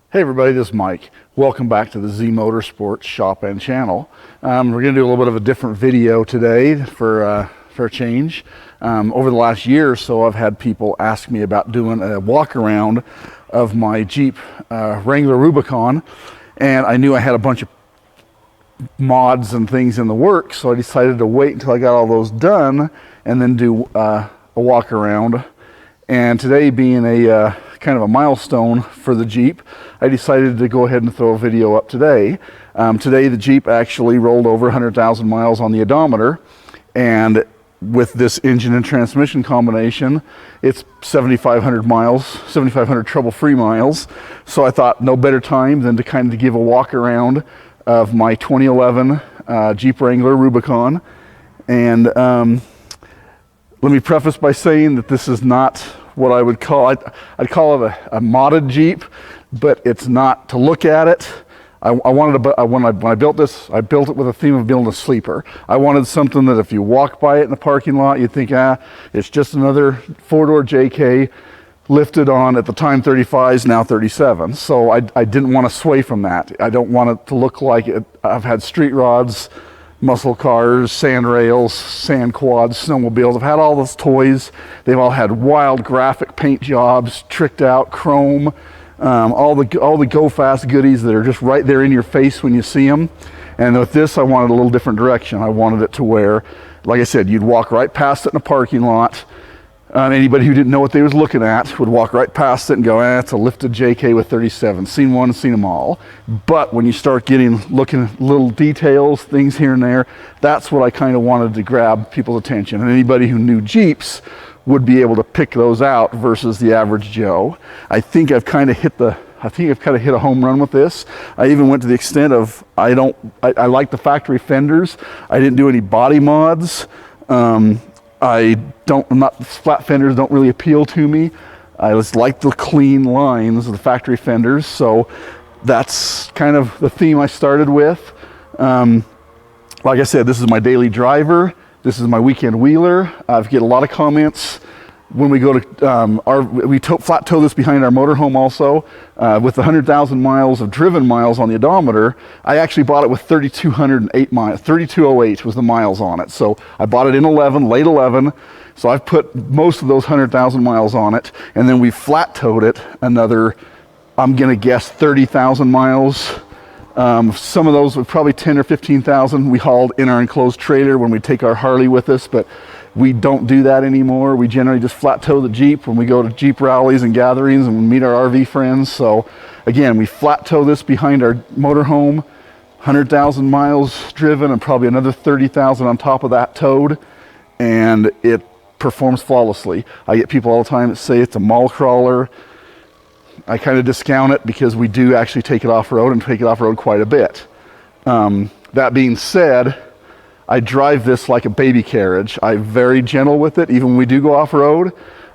Hey everybody, this is Mike. Welcome back to the Z Motorsports shop and channel. We're going to do a little bit of a different video today for a change. Over the last year or so, I've had people ask me about doing a walk around of my Jeep Wrangler Rubicon, and I knew I had a bunch of mods and things in the works, so I decided to wait until I got all those done and then do a walk around. And today being a kind of a milestone for the Jeep, I decided to go ahead and throw a video up today. Today the Jeep actually rolled over 100,000 miles on the odometer, and with this engine and transmission combination, it's 7,500 miles, 7,500 trouble-free miles. So I thought no better time than to kind of give a walk around of my 2011 Jeep Wrangler Rubicon. And let me preface by saying that this is not what I would call, I'd call it a modded Jeep, but it's not. To look at it, when I built this, I built it with a theme of building a sleeper. I wanted something that if you walk by it in the parking lot, you'd think, it's just another four-door JK lifted on, at the time 35s, now 37. So I didn't want to sway from that. I don't want it to look like it. I've had street rods, muscle cars, sand rails, sand quads, snowmobiles. I've had all those toys. They've all had wild graphic paint jobs, tricked out chrome, all the go fast goodies that are just right there in your face when you see them. And with this, I wanted a little different direction. I wanted it to where, like I said, you'd walk right past it in a parking lot. Anybody who didn't know what they was looking at would walk right past it and go, it's a lifted JK with 37. Seen one, seen them all. But when you start looking at little details, things here and there, that's what I kind of wanted to grab people's attention. And anybody who knew Jeeps would be able to pick those out versus the average Joe. I think I've kind of hit a home run with this. I even went to the extent of, I like the factory fenders. I didn't do any body mods. Flat fenders don't really appeal to me. I just like the clean lines of the factory fenders. So that's kind of the theme I started with. Like I said, this is my daily driver. This is my weekend wheeler. I've get a lot of comments when we go to, flat tow this behind our motorhome also. With the 100,000 miles of driven miles on the odometer, I actually bought it with 3,208 miles. 3,208 was the miles on it. So I bought it in late 11. So I've put most of those 100,000 miles on it. And then we flat towed it another, I'm going to guess 30,000 miles. Some of those were probably 10 or 15,000 we hauled in our enclosed trailer when we take our Harley with us, but we don't do that anymore. We generally just flat tow the Jeep when we go to Jeep rallies and gatherings and we meet our RV friends. So again, we flat tow this behind our motorhome, 100,000 miles driven and probably another 30,000 on top of that towed, and it performs flawlessly. I get people all the time that say it's a mall crawler. I kind of discount it because we do actually take it off-road and take it off-road quite a bit. That being said, I drive this like a baby carriage. I'm very gentle with it, even when we do go off-road.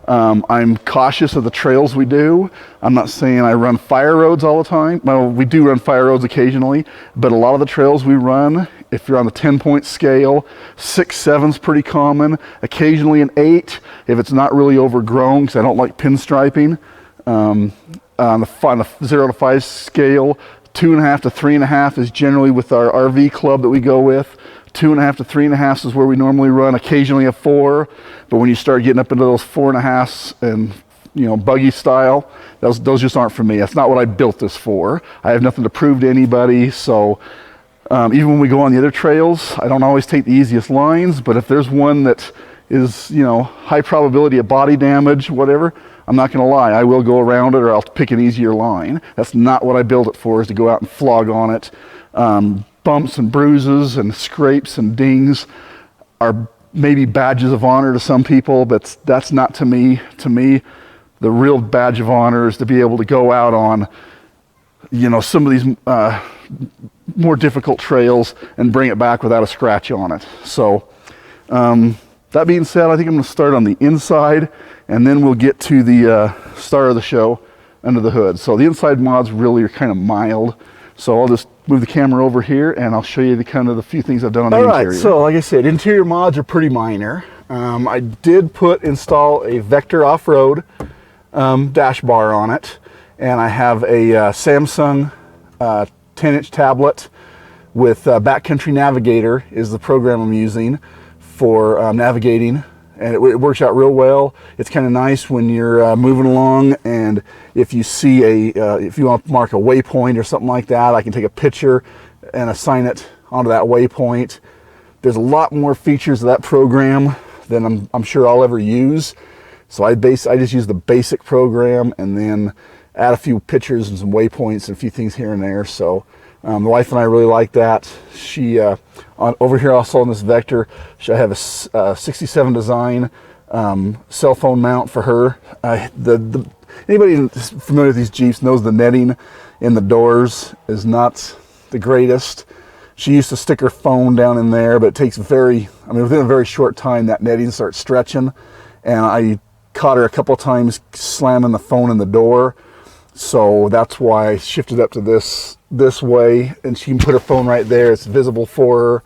I'm cautious of the trails we do. I'm not saying I run fire roads all the time. Well, we do run fire roads occasionally, but a lot of the trails we run, if you're on the 10-point scale, 6, 7's pretty common, occasionally an 8 if it's not really overgrown, because I don't like pinstriping. On the 0 to 5 scale, 2.5 to 3.5 is generally with our RV club that we go with. 2.5 to 3.5 is where we normally run, occasionally a 4, but when you start getting up into those 4.5s and buggy style, those just aren't for me. That's not what I built this for. I have nothing to prove to anybody. So even when we go on the other trails, I don't always take the easiest lines, but if there's one that is high probability of body damage, whatever, I'm not going to lie, I will go around it, or I'll pick an easier line. That's not what I built it for, is to go out and flog on it. Bumps and bruises and scrapes and dings are maybe badges of honor to some people, but that's not to me. To me, the real badge of honor is to be able to go out on, some of these more difficult trails and bring it back without a scratch on it. So that being said, I think I'm going to start on the inside, and then we'll get to the star of the show, under the hood. So the inside mods really are kind of mild. So I'll just move the camera over here and I'll show you the few things I've done on the interior. All right, so like I said, interior mods are pretty minor. I did install a Vector off-road dash bar on it, and I have a Samsung 10-inch tablet with Backcountry Navigator is the program I'm using for navigating, and it works out real well. It's kind of nice when you're moving along, and if you see if you want to mark a waypoint or something like that, I can take a picture and assign it onto that waypoint. There's a lot more features of that program than I'm sure I'll ever use. So I just use the basic program and then add a few pictures and some waypoints and a few things here and there. So the wife and I really like that. She over here also on this Vector, I have a 67 design cell phone mount for her. Anybody familiar with these Jeeps knows the netting in the doors is not the greatest. She used to stick her phone down in there, but it takes within a very short time that netting starts stretching, and I caught her a couple of times slamming the phone in the door. So that's why I shifted up to this way, and she can put her phone right there. It's visible for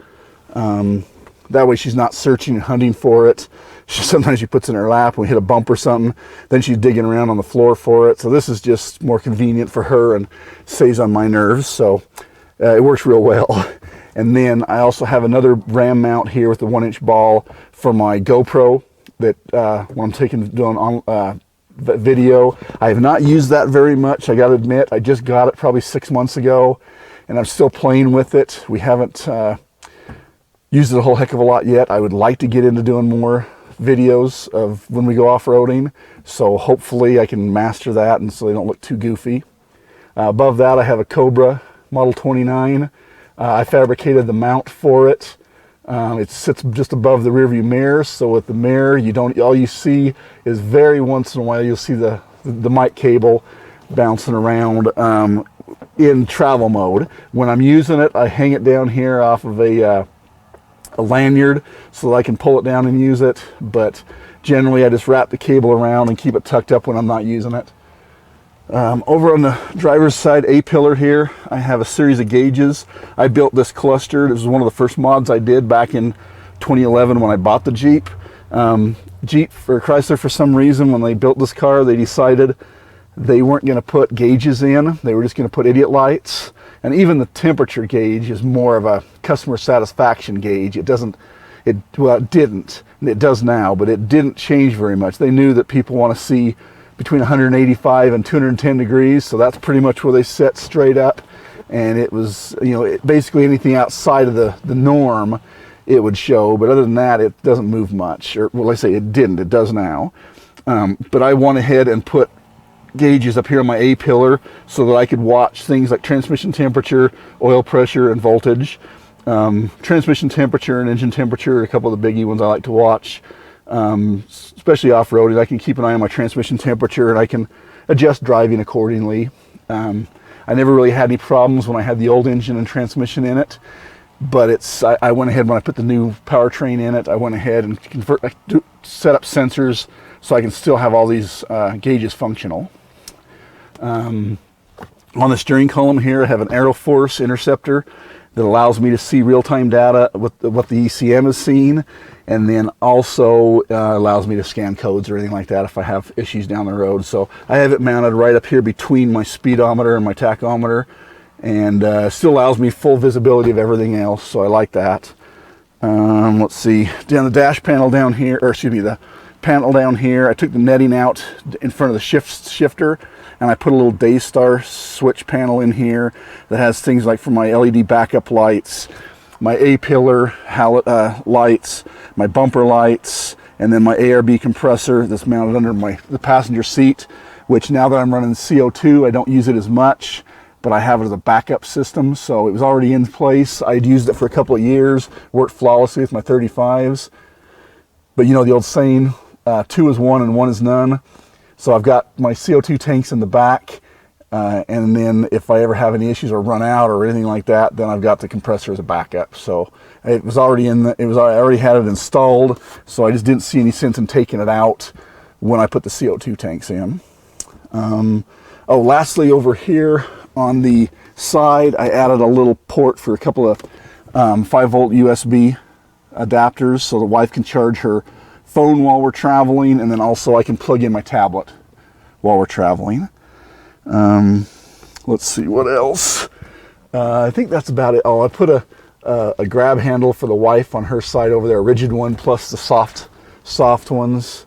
her. That way she's not searching and hunting for it. Sometimes she puts it in her lap when we hit a bump or something, then she's digging around on the floor for it. So this is just more convenient for her and stays on my nerves. So it works real well. And then I also have another RAM mount here with the 1-inch ball for my GoPro that when I'm doing on video. I have not used that very much, I gotta admit. I just got it probably 6 months ago, and I'm still playing with it. We haven't used it a whole heck of a lot yet. I would like to get into doing more videos of when we go off-roading, so hopefully I can master that and so they don't look too goofy. Above that I have a Cobra Model 29. I fabricated the mount for it. It sits just above the rearview mirror, so with the mirror all you see is very once in a while you'll see the mic cable bouncing around in travel mode. When I'm using it, I hang it down here off of a lanyard so that I can pull it down and use it, but generally I just wrap the cable around and keep it tucked up when I'm not using it. Over on the driver's side A-pillar here, I have a series of gauges. I built this cluster. This was one of the first mods I did back in 2011 when I bought the Jeep. Chrysler, for some reason, when they built this car, they decided they weren't going to put gauges in. They were just going to put idiot lights. And even the temperature gauge is more of a customer satisfaction gauge. It didn't. It does now, but it didn't change very much. They knew that people want to see between 185 and 210 degrees, so that's pretty much where they set straight up. And it was, basically anything outside of the norm it would show, but other than that it doesn't move much. Or, well, I say it didn't, it does now. But I went ahead and put gauges up here on my A-pillar so that I could watch things like transmission temperature, oil pressure, and voltage. Transmission temperature and engine temperature are a couple of the biggie ones I like to watch. Especially off-roading, I can keep an eye on my transmission temperature and I can adjust driving accordingly. I never really had any problems when I had the old engine and transmission in it, but I went ahead when I put the new powertrain in it, I went ahead and set up sensors so I can still have all these gauges functional. On the steering column here I have an Aeroforce interceptor that allows me to see real-time data with what the ECM is seeing, and then also allows me to scan codes or anything like that if I have issues down the road. So I have it mounted right up here between my speedometer and my tachometer, and still allows me full visibility of everything else, so I like that. Let's see, down the dash panel down here, the panel down here, I took the netting out in front of the shifter, and I put a little Daystar switch panel in here that has things like for my LED backup lights, my A-pillar lights, my bumper lights, and then my ARB compressor that's mounted under the passenger seat, which now that I'm running CO2, I don't use it as much, but I have it as a backup system, so it was already in place. I'd used it for a couple of years, worked flawlessly with my 35s. But the old saying, 2 is 1 and 1 is none. So I've got my CO2 tanks in the back, and then if I ever have any issues or run out or anything like that, then I've got the compressor as a backup. So it was already I already had it installed, so I just didn't see any sense in taking it out when I put the CO2 tanks in. Lastly, over here on the side, I added a little port for a couple of 5-volt USB adapters so the wife can charge her phone while we're traveling, and then also I can plug in my tablet while we're traveling. Let's see what else. I think that's about it. Oh, I put a grab handle for the wife on her side over there, a rigid one plus the soft ones.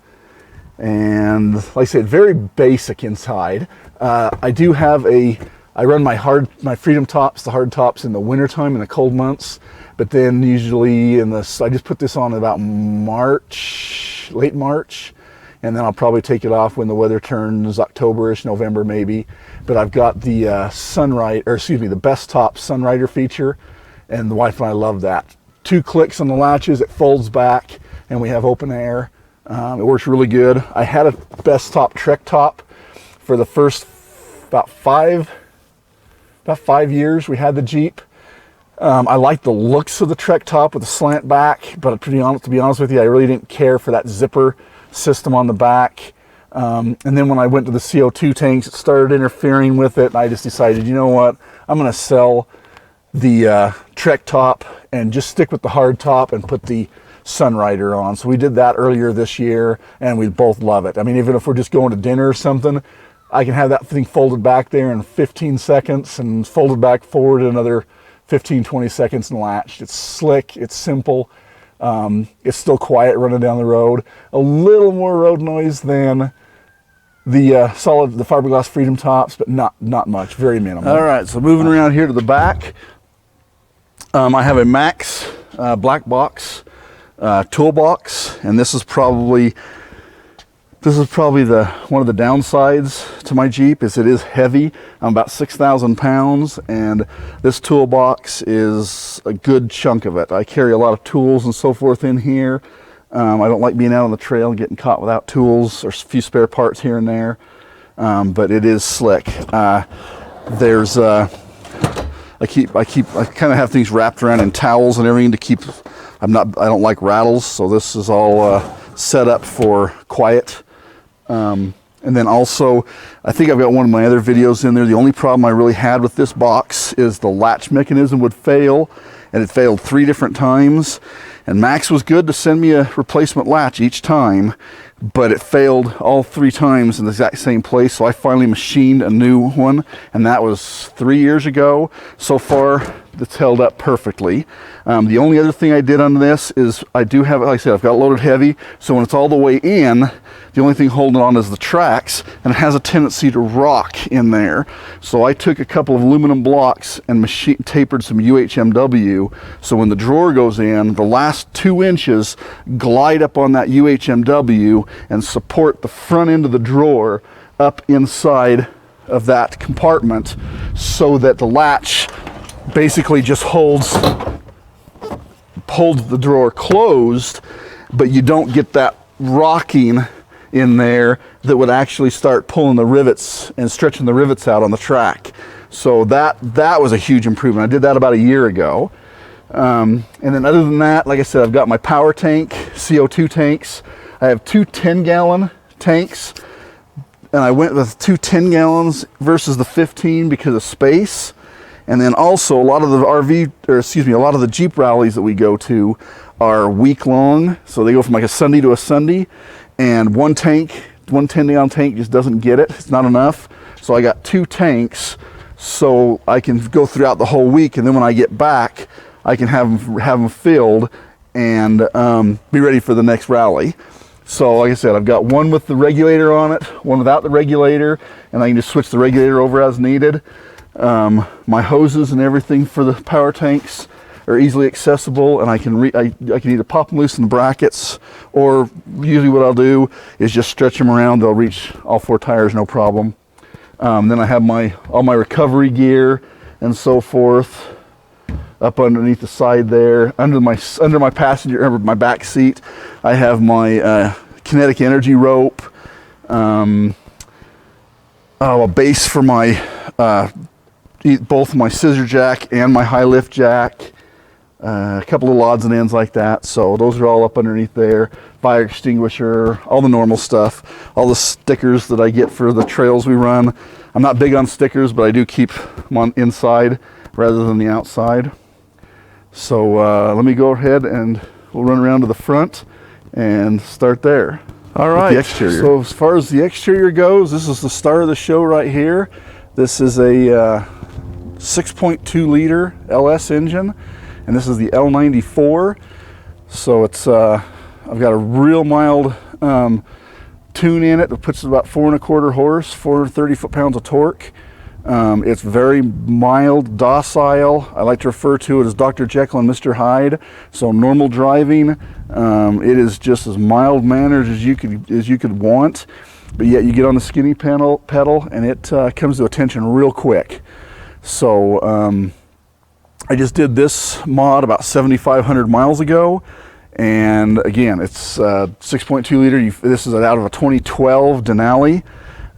And like I said, very basic inside. I do have I run my Freedom tops, the hard tops in the wintertime in the cold months, but then usually I just put this on about March, late March, and then I'll probably take it off when the weather turns October-ish, November maybe. But I've got the the Best Top Sunrider feature, and the wife and I love that. 2 clicks on the latches, it folds back, and we have open air. It works really good. I had a Best Top Trek Top for the first about five years we had the Jeep. I like the looks of the Trek Top with the slant back, but to be honest with you, I really didn't care for that zipper system on the back. And then when I went to the CO2 tanks, it started interfering with it, and I just decided, you know what, I'm going to sell the Trek Top and just stick with the hard top and put the Sunrider on. So we did that earlier this year, and we both love it. I mean, even if we're just going to dinner or something, I can have that thing folded back there in 15 seconds and folded back forward another 15-20 seconds and latched. It's slick, it's simple, it's still quiet running down the road. A little more road noise than the fiberglass Freedom tops, but not much, very minimal. All right, so moving around here to the back, I have a Max black box Toolbox, and this is probably one of the downsides to my Jeep is it is heavy. I'm about 6,000 pounds, and this toolbox is a good chunk of it. I carry a lot of tools and so forth in here. I don't like being out on the trail and getting caught without tools or a few spare parts here and there, but it is slick. I kind of have things wrapped around in towels and everything to keep. I don't like rattles, so this is all set up for quiet. And then also, I think I've got one of my other videos in there. The only problem I really had with this box is the latch mechanism would fail, and it failed 3 different times. And Max was good to send me a replacement latch each time, but it failed all 3 times in the exact same place. So I finally machined a new one, and that was 3 years ago. So far, it's held up perfectly. The only other thing I did on this is I do have, like I said, I've got it loaded heavy, so when it's all the way in, the only thing holding on is the tracks, and it has a tendency to rock in there. So I took a couple of aluminum blocks and tapered some UHMW, so when the drawer goes in, the last 2 inches glide up on that UHMW and support the front end of the drawer up inside of that compartment, so that the latch basically just holds the drawer closed, but you don't get that rocking in there that would actually start pulling the rivets and stretching the rivets out on the track. So that was a huge improvement. I did that about a year ago. And then other than that, like I said, I've got my power tank, CO2 tanks. I have 2 10-gallon tanks, and I went with 2 10 gallons versus the 15 because of space. And then also a lot of the Jeep rallies that we go to are week long. So they go from like a Sunday to a Sunday, and one 10-gallon tank just doesn't get it. It's not enough. So I got 2 tanks so I can go throughout the whole week, and then when I get back, I can have them filled and be ready for the next rally. So like I said, I've got one with the regulator on it, one without the regulator, and I can just switch the regulator over as needed. My hoses and everything for the power tanks are easily accessible, and I can either pop them loose in the brackets, or usually what I'll do is just stretch them around. They'll reach all 4 tires, no problem. Then I have all my recovery gear and so forth up underneath the side there. Under my passenger, or my back seat, I have my kinetic energy rope, a base for my both my scissor jack and my high lift jack, a couple of odds and ends like that. So those are all up underneath there. Fire extinguisher, all the normal stuff, all the stickers that I get for the trails we run. I'm not big on stickers, but I do keep them on inside rather than the outside. So let me go ahead and we'll run around to the front and start there. All right, the exterior. so as far as the exterior goes, this is the star of the show right here. This is a 6.2 liter LS engine, and this is the L94. So it's I've got a real mild tune in it that puts about 4.25 horse, 430 foot-pounds of torque. It's very mild, docile. I like to refer to it as Dr. Jekyll and Mr. Hyde. So normal driving, it is just as mild mannered as you could want, but yet you get on the skinny pedal and it comes to attention real quick. So I just did this mod about 7,500 miles ago. And again, it's 6.2 liter. This is out of a 2012 Denali.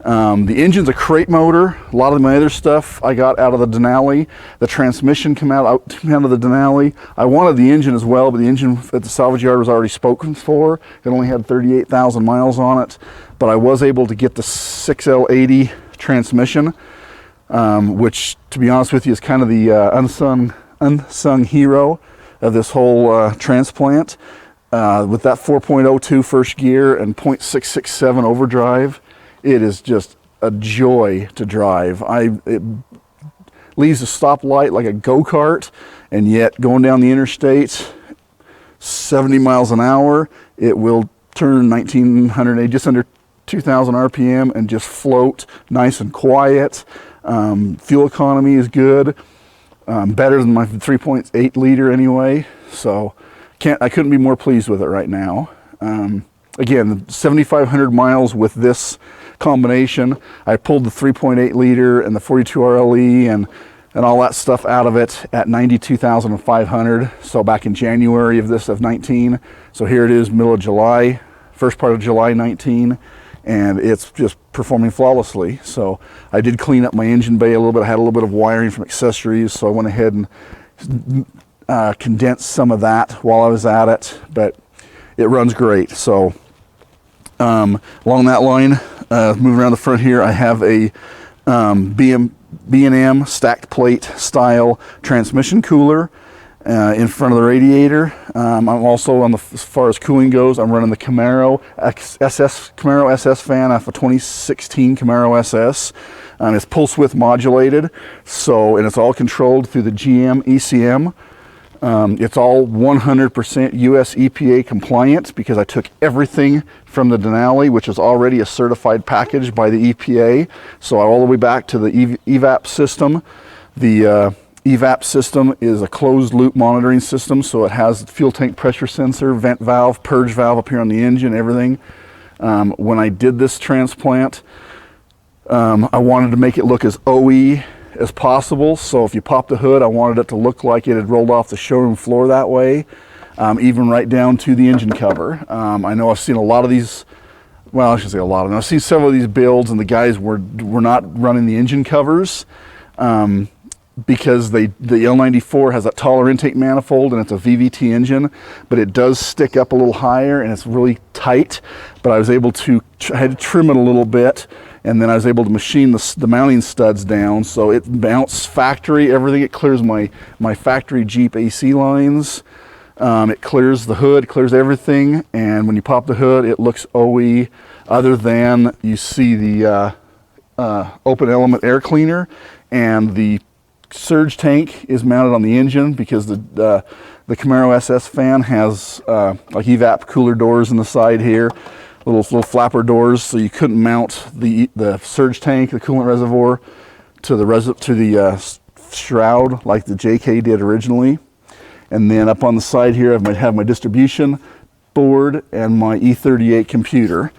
The engine's a crate motor. A lot of my other stuff I got out of the Denali. The transmission came out of the Denali. I wanted the engine as well, but the engine at the salvage yard was already spoken for. It only had 38,000 miles on it, but I was able to get the 6L80 transmission, which, to be honest with you, is kind of the unsung hero of this whole transplant. With that 4.02 first gear and 0.667 overdrive, it is just a joy to drive. It leaves a stoplight like a go-kart, and yet going down the interstate 70 miles an hour, it will turn 1900, just under 2000 RPM, and just float nice and quiet. Fuel economy is good. Better than my 3.8 liter anyway, so I couldn't be more pleased with it right now. Again, 7,500 miles with this combination. I pulled the 3.8 liter and the 42 RLE and all that stuff out of it at 92,500. So back in January of 19. So here it is, middle of July, first part of July 19. And it's just performing flawlessly. So I did clean up my engine bay a little bit. I had a little bit of wiring from accessories, so I went ahead and condensed some of that while I was at it, but it runs great. So along that line, moving around the front here, I have a B&M stacked plate style transmission cooler in front of the radiator. I'm also, as far as cooling goes, I'm running the Camaro SS fan off a 2016 Camaro SS. It's pulse width modulated, and it's all controlled through the GM ECM. It's all 100% US EPA compliant because I took everything from the Denali, which is already a certified package by the EPA. So all the way back to the EVAP system. The EVAP system is a closed loop monitoring system, so it has fuel tank pressure sensor, vent valve, purge valve up here on the engine, everything. When I did this transplant, I wanted to make it look as OE as possible. So if you pop the hood, I wanted it to look like it had rolled off the showroom floor that way, even right down to the engine cover. I know I've seen a lot of these, well, I shouldn't say a lot of them. I've seen several of these builds and the guys were not running the engine covers because the L94 has that taller intake manifold and it's a VVT engine, but it does stick up a little higher and it's really tight. But I was able to, I had to trim it a little bit, and then I was able to machine the mounting studs down, so it mounts factory everything. It clears my factory Jeep AC lines. It clears the hood, clears everything, and when you pop the hood, it looks OE, other than you see the open element air cleaner, and the surge tank is mounted on the engine because the Camaro SS fan has like evap cooler doors in the side here. Little flapper doors, so you couldn't mount the surge tank, the coolant reservoir, to the shroud like the JK did originally. And then up on the side here, I might have my distribution board and my E38 computer.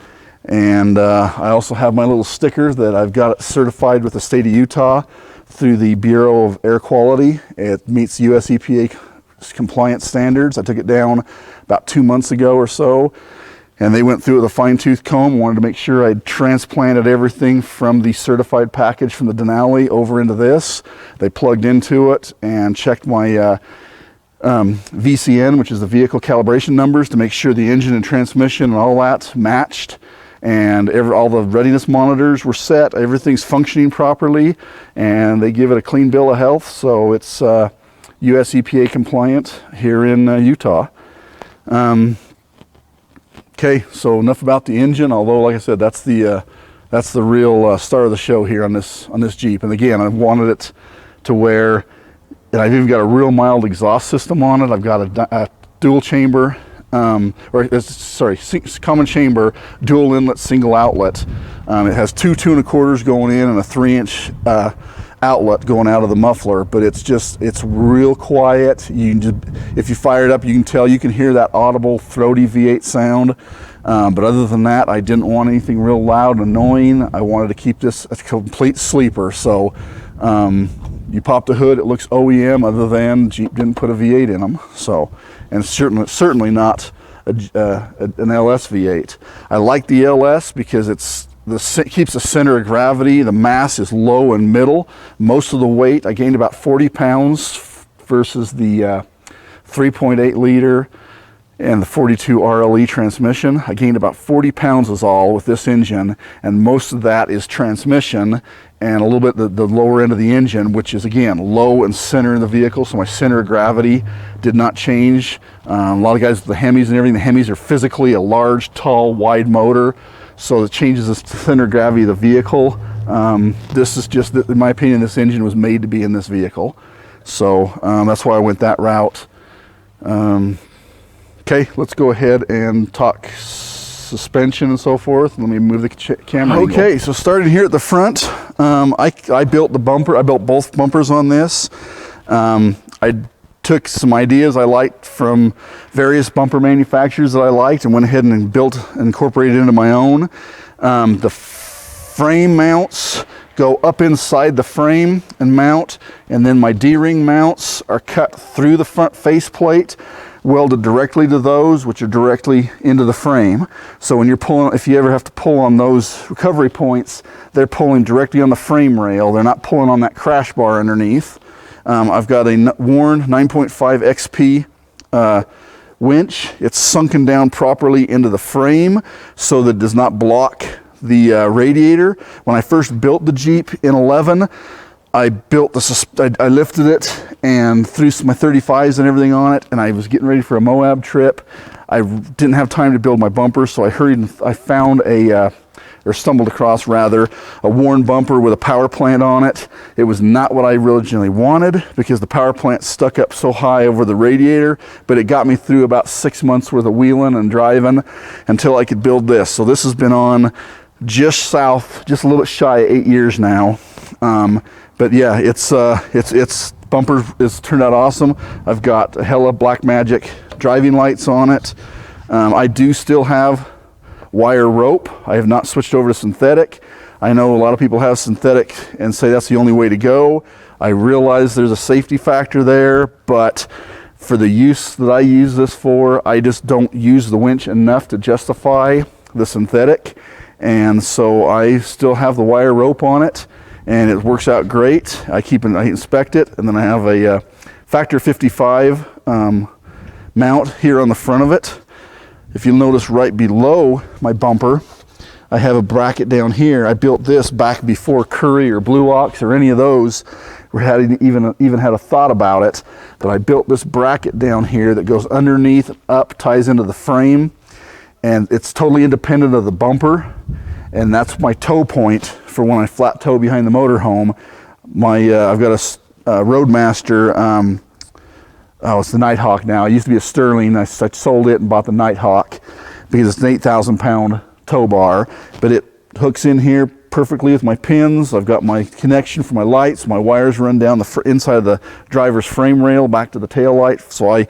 And I also have my little sticker that I've got certified with the state of Utah through the Bureau of Air Quality. It meets US EPA compliance standards. I took it down about 2 months ago or so, and they went through it with a fine-tooth comb, wanted to make sure I'd transplanted everything from the certified package from the Denali over into this. They plugged into it and checked my VCN, which is the vehicle calibration numbers, to make sure the engine and transmission and all that matched. And all the readiness monitors were set, everything's functioning properly, and they give it a clean bill of health, so it's US EPA compliant here in Utah. Kind Okay, so enough about the engine, although like I said, that's the real star of the show here on this Jeep. And again, I wanted it to where, and I've even got a real mild exhaust system on it. I've got a dual chamber, common chamber, dual inlet, single outlet. It has 2 2¼ going in and a 3-inch outlet going out of the muffler, but it's real quiet. You can just, if you fire it up, you can hear that audible throaty V8 sound. But other than that, I didn't want anything real loud and annoying. I wanted to keep this a complete sleeper. So you pop the hood, it looks OEM, other than Jeep didn't put a V8 in them. So, and certainly not an LS V8. I like the LS because keeps the center of gravity. The mass is low and middle. Most of the weight, I gained about 40 pounds versus the 3.8 liter and the 42 RLE transmission. I gained about 40 pounds is all with this engine, and most of that is transmission and a little bit the lower end of the engine, which is again low and center in the vehicle, so my center of gravity did not change. A lot of guys with the Hemis and everything, the Hemis are physically a large, tall, wide motor, so it changes the center of gravity of the vehicle. This is just, in my opinion, this engine was made to be in this vehicle. So that's why I went that route. Okay, let's go ahead and talk suspension and so forth. Let me move the camera. Okay, so starting here at the front, I built the bumper. I built both bumpers on this. I took some ideas I liked from various bumper manufacturers that I liked and went ahead and incorporated into my own. The frame mounts go up inside the frame and mount, and then my D-ring mounts are cut through the front faceplate, welded directly to those, which are directly into the frame. So when you're pulling, if you ever have to pull on those recovery points, they're pulling directly on the frame rail. They're not pulling on that crash bar underneath. I've got a worn 9.5 XP winch. It's sunken down properly into the frame so that it does not block the radiator. When I first built the Jeep in 11, I lifted it and threw my 35s and everything on it, and I was getting ready for a Moab trip. I didn't have time to build my bumper, so I hurried and I found or stumbled across rather, a worn bumper with a power plant on it. It was not what I originally wanted because the power plant stuck up so high over the radiator, but it got me through about 6 months worth of wheeling and driving until I could build this. So this has been on just a little bit shy of 8 years now. But yeah, it's bumper has turned out awesome. I've got hella Black Magic driving lights on it. I do still have wire rope. I have not switched over to synthetic. I know a lot of people have synthetic and say that's the only way to go. I realize there's a safety factor there, but for the use that I use this for, I just don't use the winch enough to justify the synthetic. And so I still have the wire rope on it, and it works out great. I inspect it, and then I have a factor 55 mount here on the front of it. If you'll notice right below my bumper, I have a bracket down here. I built this back before Curry or Blue Ox or any of those hadn't even had a thought about it. But I built this bracket down here that goes underneath, up, ties into the frame, and it's totally independent of the bumper. And that's my tow point for when I flat tow behind the motorhome. I've got a Roadmaster. It's the Nighthawk now. It used to be a Sterling. I sold it and bought the Nighthawk because it's an 8,000 pound tow bar, but it hooks in here perfectly with my pins. I've got my connection for my lights. My wires run down the inside of the driver's frame rail back to the tail light. So I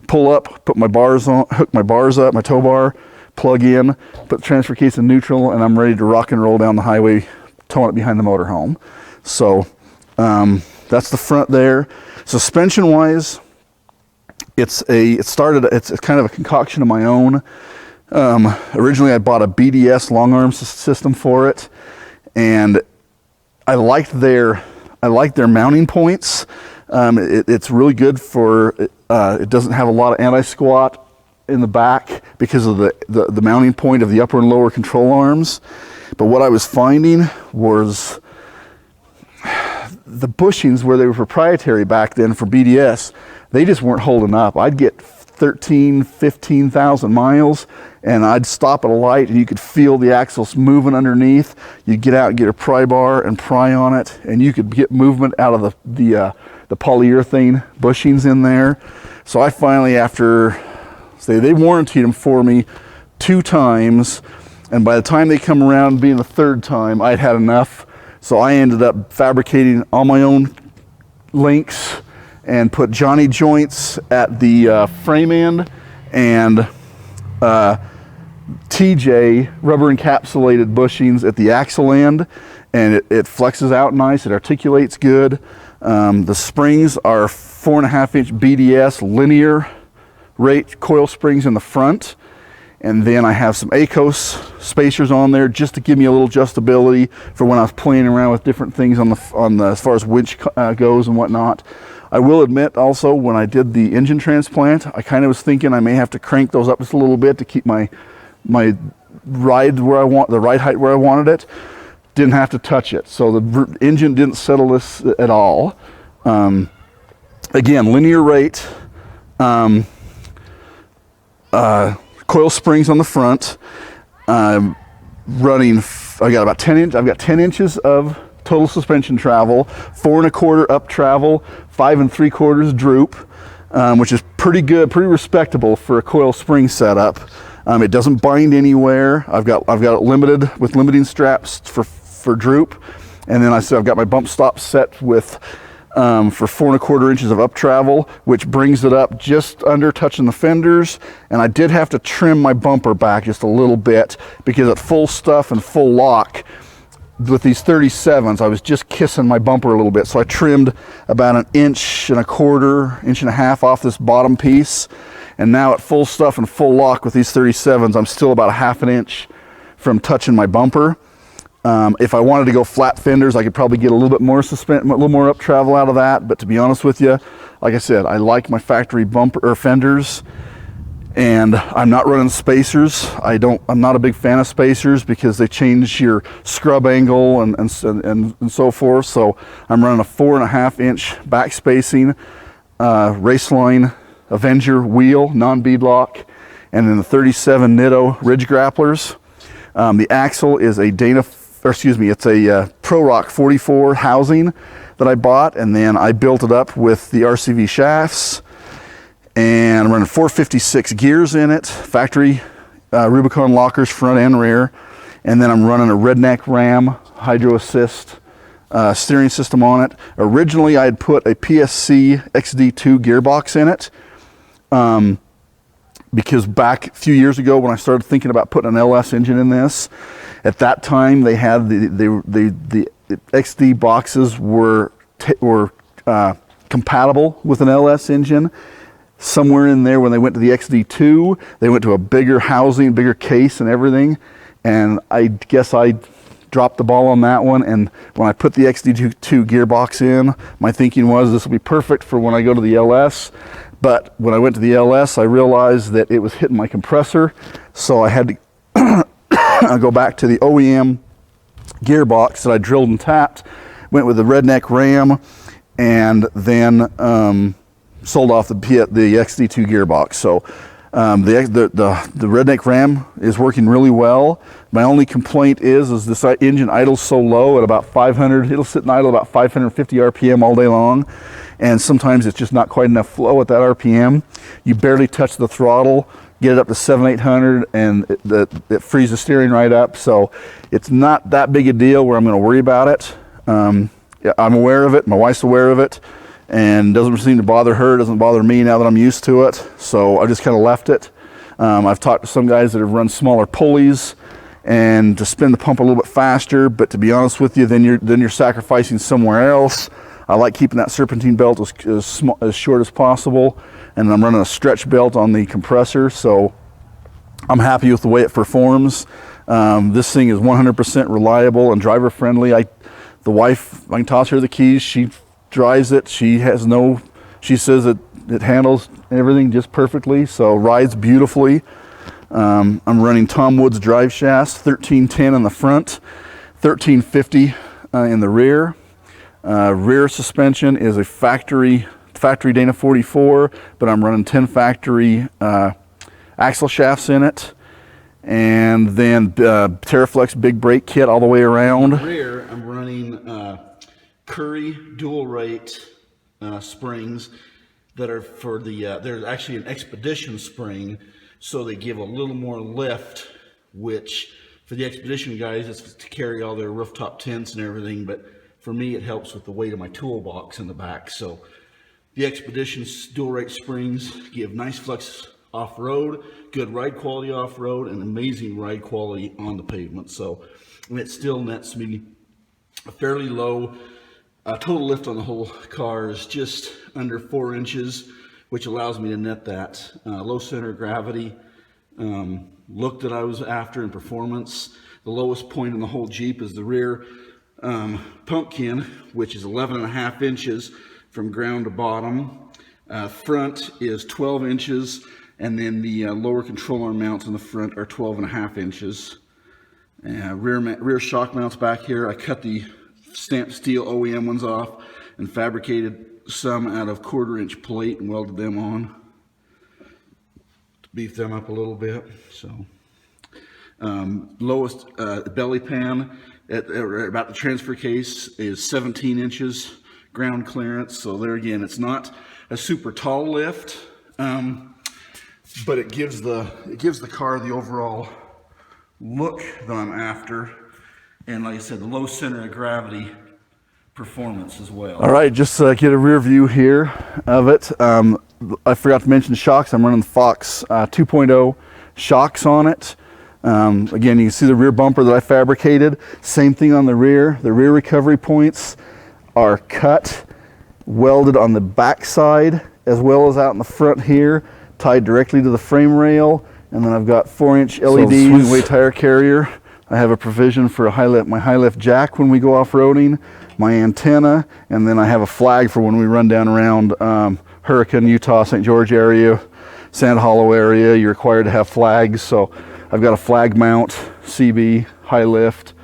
pull up, put my bars on, hook my bars up, my tow bar, plug in, put the transfer case in neutral, and I'm ready to rock and roll down the highway, towing it behind the motorhome. So that's the front there. Suspension wise, it's kind of a concoction of my own. Originally I bought a BDS long arm system for it, and I liked their mounting points. It's really good for it doesn't have a lot of anti-squat in the back because of the mounting point of the upper and lower control arms. But what I was finding was the bushings, where they were proprietary back then for BDS, they just weren't holding up. I'd get 13, 15,000 miles, and I'd stop at a light and you could feel the axles moving underneath. You'd get out and get a pry bar and pry on it, and you could get movement out of the polyurethane bushings in there. So I finally, after, say, they warrantied them for me 2 times, and by the time they come around being the 3rd time, I'd had enough. So I ended up fabricating all my own links and put Johnny joints at the frame end and TJ rubber encapsulated bushings at the axle end, and it flexes out nice, it articulates good. The springs are 4.5-inch BDS linear rate coil springs in the front, and then I have some ACOS spacers on there just to give me a little adjustability for when I was playing around with different things on the as far as winch goes and whatnot. I will admit also, when I did the engine transplant, I kind of was thinking I may have to crank those up just a little bit to keep my ride where I want, the ride height where I wanted it. Didn't have to touch it, so the engine didn't settle this at all. Again, linear rate, coil springs on the front. Running, I got about 10 inch. I've got 10 inches of total suspension travel, 4 1/4 up travel, 5 3/4 droop, which is pretty good, pretty respectable for a coil spring setup. It doesn't bind anywhere. I've got it limited with limiting straps for droop, and then I've got my bump stop set with for 4 1/4 inches of up travel, which brings it up just under touching the fenders. And I did have to trim my bumper back just a little bit because at full stuff and full lock with these 37s, I was just kissing my bumper a little bit. So I trimmed about 1 1/4 inch, 1.5 off this bottom piece. And now at full stuff and full lock with these 37s, I'm still about 1/2 inch from touching my bumper. If I wanted to go flat fenders, I could probably get a little bit more suspension, a little more up travel out of that. But to be honest with you, like I said, I like my factory bumper or fenders, and I'm not running spacers. I'm not a big fan of spacers because they change your scrub angle and so forth. So I'm running a 4.5 inch back spacing Raceline Avenger wheel, non-beadlock, and then the 37 Nitto ridge grapplers. The axle is a it's a Pro Rock 44 housing that I bought, and then I built it up with the RCV shafts, and I'm running 456 gears in it, factory Rubicon lockers front and rear, and then I'm running a Redneck Ram hydro assist steering system on it. Originally I had put a PSC XD2 gearbox in it, because back a few years ago when I started thinking about putting an LS engine in this, at that time they had the XD boxes were compatible with an LS engine. Somewhere in there when they went to the XD2, they went to a bigger housing, bigger case and everything, and I guess I dropped the ball on that one. And when I put the XD2 gearbox in, my thinking was this will be perfect for when I go to the LS. But when I went to the LS, I realized that it was hitting my compressor, so I had to go back to the OEM gearbox that I drilled and tapped, went with the Redneck Ram, and then sold off the XD2 gearbox. So the Redneck Ram is working really well. My only complaint is this engine idles so low at about 500. It'll sit and idle about 550 RPM all day long, and sometimes it's just not quite enough flow at that RPM. You barely touch the throttle, get it up to 700-800, and it frees the steering right up. So it's not that big a deal where I'm going to worry about it. Yeah, I'm aware of it. My wife's aware of it, and doesn't seem to bother her. Doesn't bother me now that I'm used to it. So I just kind of left it. I've talked to some guys that have run smaller pulleys and to spin the pump a little bit faster. But to be honest with you, then you're sacrificing somewhere else. I like keeping that serpentine belt as short as possible, and I'm running a stretch belt on the compressor, so I'm happy with the way it performs. This thing is 100% reliable and driver friendly. The wife, I can toss her the keys. She drives it. She says that it handles everything just perfectly, so rides beautifully. I'm running Tom Woods drive shafts, 1310 in the front, 1350 in the rear. Rear suspension is a factory factory Dana 44, but I'm running 10 factory axle shafts in it. And then Terraflex big brake kit all the way around. In the rear, I'm running Curry dual rate springs that are for the, there's actually an Expedition spring, so they give a little more lift, which for the Expedition guys, it's to carry all their rooftop tents and everything, but for me, it helps with the weight of my toolbox in the back. So the Expedition dual rate springs give nice flex off-road, good ride quality off-road, and amazing ride quality on the pavement. So, and it still nets me a fairly low total lift on the whole car is just under 4 inches, which allows me to net that low center of gravity look that I was after in performance. The lowest point in the whole Jeep is the rear pumpkin, which is 11.5 inches from ground to bottom. Front is 12 inches. And then the lower control arm mounts on the front are 12.5 inches. Rear shock mounts back here, I cut the stamped steel OEM ones off and fabricated some out of 1/4-inch plate and welded them on to beef them up a little bit. So lowest belly pan at about the transfer case is 17 inches ground clearance. So there again, it's not a super tall lift. But it gives the car the overall look that I'm after, and like I said, the low center of gravity performance as well. All right, just get a rear view here of it. I forgot to mention shocks. I'm running the Fox 2.0 shocks on it. Again, you can see the rear bumper that I fabricated. Same thing on the rear. The rear recovery points are cut, welded on the back side as well as out in the front here, tied directly to the frame rail. And then I've got 4-inch LED swing weight tire carrier. I have a provision for my high lift jack when we go off-roading, my antenna, and then I have a flag for when we run down around Hurricane, Utah, St. George area, Sand Hollow area. You're required to have flags, so I've got a flag mount, CB, high lift.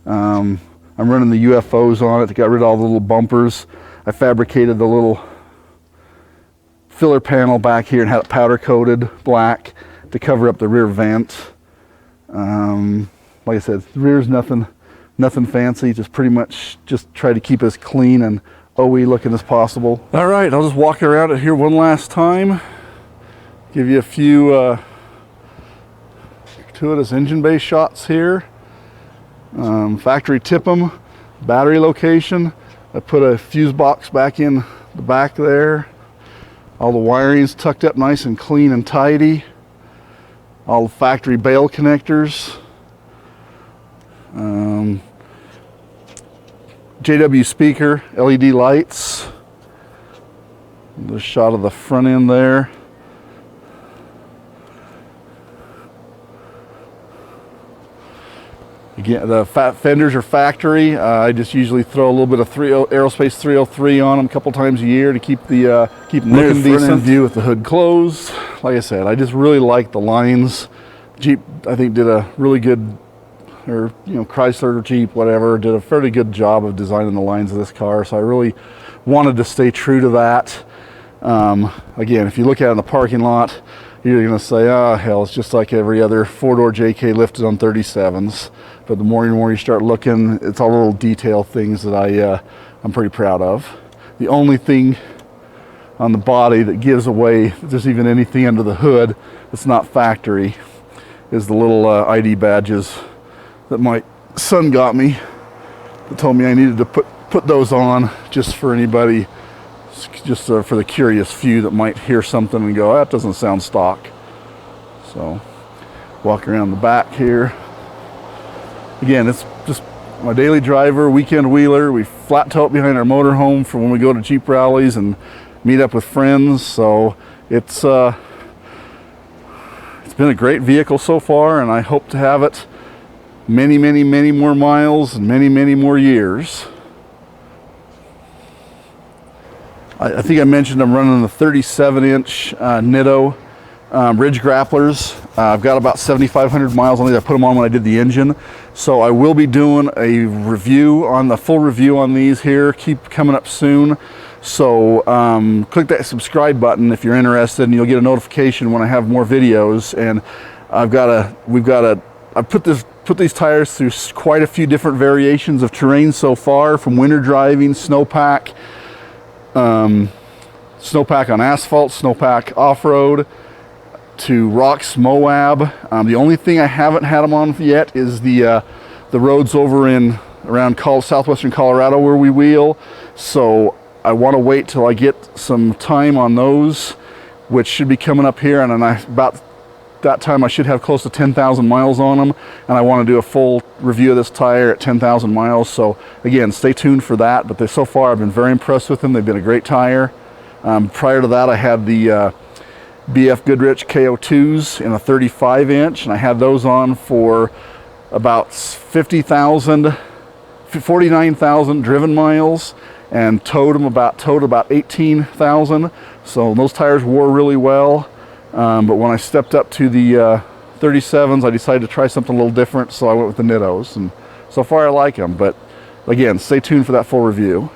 I'm running the UFOs on it. Got rid of all the little bumpers. I fabricated the little filler panel back here and had it powder coated black to cover up the rear vent. Like I said, the rear's nothing fancy, just pretty much just try to keep as clean and OE looking as possible. All right, I'll just walk around it here one last time, give you a few gratuitous engine bay shots here. Factory tip-em, battery location. I put a fuse box back in the back there. All the wiring's tucked up nice and clean and tidy. All the factory bail connectors. JW speaker, LED lights. There's a shot of the front end there. Again, the fenders are factory. I just usually throw a little bit of Aerospace 303 on them a couple times a year to keep them looking decent. View with the hood closed. Like I said, I just really like the lines. Jeep, I think, did a really good, or Chrysler or Jeep, whatever, did a fairly good job of designing the lines of this car. So I really wanted to stay true to that. Again, if you look at it in the parking lot, you're going to say, oh, hell, it's just like every other four-door JK lifted on 37s. But the more and more you start looking, it's all little detail things that I'm pretty proud of. The only thing on the body that gives away that there's even anything under the hood that's not factory is the little ID badges that my son got me. That told me I needed to put those on just for anybody, just for the curious few that might hear something and go, that doesn't sound stock. So walk around the back here. Again, it's just my daily driver, weekend wheeler. We flat tow it behind our motorhome for when we go to Jeep rallies and meet up with friends. So it's been a great vehicle so far, and I hope to have it many, many, many more miles and many, many more years. I think I mentioned I'm running the 37-inch Nitto Ridge grapplers. I've got about 7,500 miles on these. I put them on when I did the engine. So I will be doing a review on the full review on these here. Keep coming up soon. So click that subscribe button if you're interested, and you'll get a notification when I have more videos. And I put these tires through quite a few different variations of terrain so far, from winter driving, snowpack, snowpack on asphalt, snowpack off-road, to rocks, Moab. The only thing I haven't had them on yet is the roads over around southwestern Colorado where we wheel. So I want to wait till I get some time on those, which should be coming up here, and then about that time I should have close to 10,000 miles on them, and I want to do a full review of this tire at 10,000 miles. So again, stay tuned for that. But so far I've been very impressed with them. They've been a great tire. Prior to that, I had the BF Goodrich KO2s in a 35-inch, and I had those on for about 49,000 driven miles, and towed about 18,000. So those tires wore really well. But when I stepped up to the 37s, I decided to try something a little different, so I went with the Nittos, and so far I like them. But again, stay tuned for that full review.